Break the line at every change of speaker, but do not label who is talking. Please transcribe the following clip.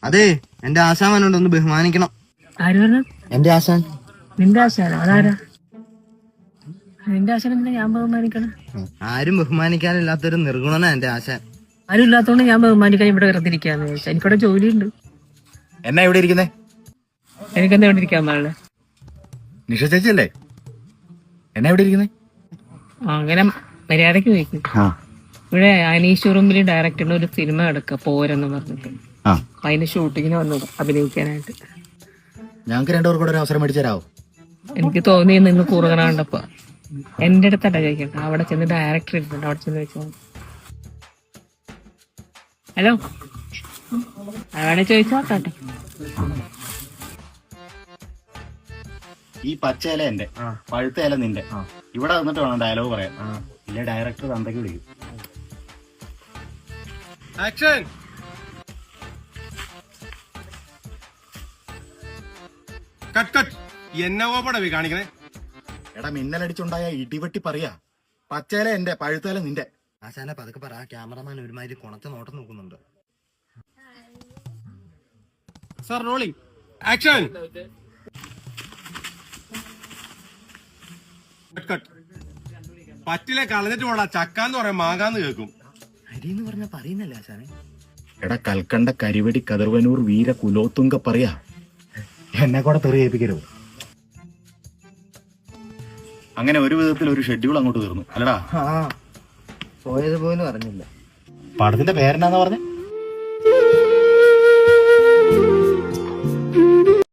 അതെ, എന്റെ ആശാനോട് ഒന്ന് ബഹുമാനിക്കണം.
ആര് പറഞ്ഞു?
എന്റെ ആശാൻ.
നിന്റെ ആശാനോ? അതാരാ നിന്റെ ആശാൻ? എന്തിനാ ഞാൻ ബഹുമാനിക്കണം?
ആരും ബഹുമാനിക്കാനില്ലാത്തൊരു നിർഗുണനാ എന്റെ ആശാൻ.
ആരും ഇല്ലാത്തോണ്ട് ഞാൻ ബഹുമാനിക്കാൻ ഇവിടെ വെറുതെ ഇരിക്കാന്ന് ചോദിച്ചാൽ എനിക്കിവിടെ ജോലിയുണ്ട്.
എന്നാ ഇവിടെ ഇരിക്കുന്നേ?
എനിക്കെന്താ ഇവിടെ ഇരിക്കാൻ പാടില്ല?
നിഷ ചേച്ചി അല്ലേ? എന്നാ ഇവിടെ ഇരിക്കുന്നേ?
അങ്ങനെ മര്യാദക്ക് ചോദിക്കും. ഇവിടെ അനീഷ് ഉറുമ്പില് ഡയറക്ടറിന് ഒരു സിനിമ എടുക്കുക പോരെന്ന് പറഞ്ഞിട്ട്. അപ്പൊ അതിന്റെ ഷൂട്ടിങ്ങിന് വന്നത് അഭിനയിക്കാനായിട്ട്.
ഞങ്ങൾക്ക് രണ്ടുപേർ കൂടെ ഒരു അവസരം മേടിച്ചു തരാമോ?
എനിക്ക് തോന്നി നിന്ന് കൂറുകണ കണ്ടപ്പോ എന്റെ അടുത്തല്ല ചോദിക്കട്ടെ, അവിടെ ചെന്ന് ഡയറക്ടർ ഇരിക്കുന്നുണ്ട്, അവിടെ ചെന്ന് ചോദിച്ചാൽ. ഹലോ, അവിടെ ചോദിച്ചോട്ടെ.
ഈ പച്ച ഇല എന്റെ, പഴുത്ത ഇല നിന്റെ. ഇവിടെ വന്നിട്ട് വേണം ഡയലോഗ് പറയാൻ. ഇല്ല ഡയറക്ടർ തന്തയ്ക്ക് വിളിക്കും.
ആക്ഷൻ. Cut cut. എന്നെ ഓപ്പടവി കാണിക്കണേ.
എടാ മിന്നലടിച്ചുണ്ടായ ഇടിവെട്ടി പറയാ. പച്ചയില എന്റെ, പഴുത്ത ഇല നിന്റെ.
ആശാനെ പതുക്കെ പറ, ക്യാമറമാൻ ഒരുമാതിരി കുണത്തെ നോട്ടം നോക്കുന്നുണ്ട്.
Sir rolling. Action. Cut cut. പറ്റിലെ കളഞ്ഞിട്ട് പോടാ, ചക്കാന്ന് പറയാൻ മാങ്ങാന്ന് കേൾക്കും.
അരിന്ന് പറഞ്ഞ പറയുന്നല്ലേ ആശാനെ?
എടാ കൽക്കണ്ട കരിവടി കതിർവനൂർ വീര കുലോത്തുങ്ക പറയാ. എന്നെ കൂടെ തെറിയേൽപ്പിക്കരുത്. അങ്ങനെ ഒരു വിധത്തിൽ ഒരു ഷെഡ്യൂൾ അങ്ങോട്ട് തീർന്നു അല്ലടാ?
പോയത് പോയെന്ന് പറഞ്ഞില്ല.
പടത്തിന്റെ പേരെന്നാന്ന് പറഞ്ഞേ?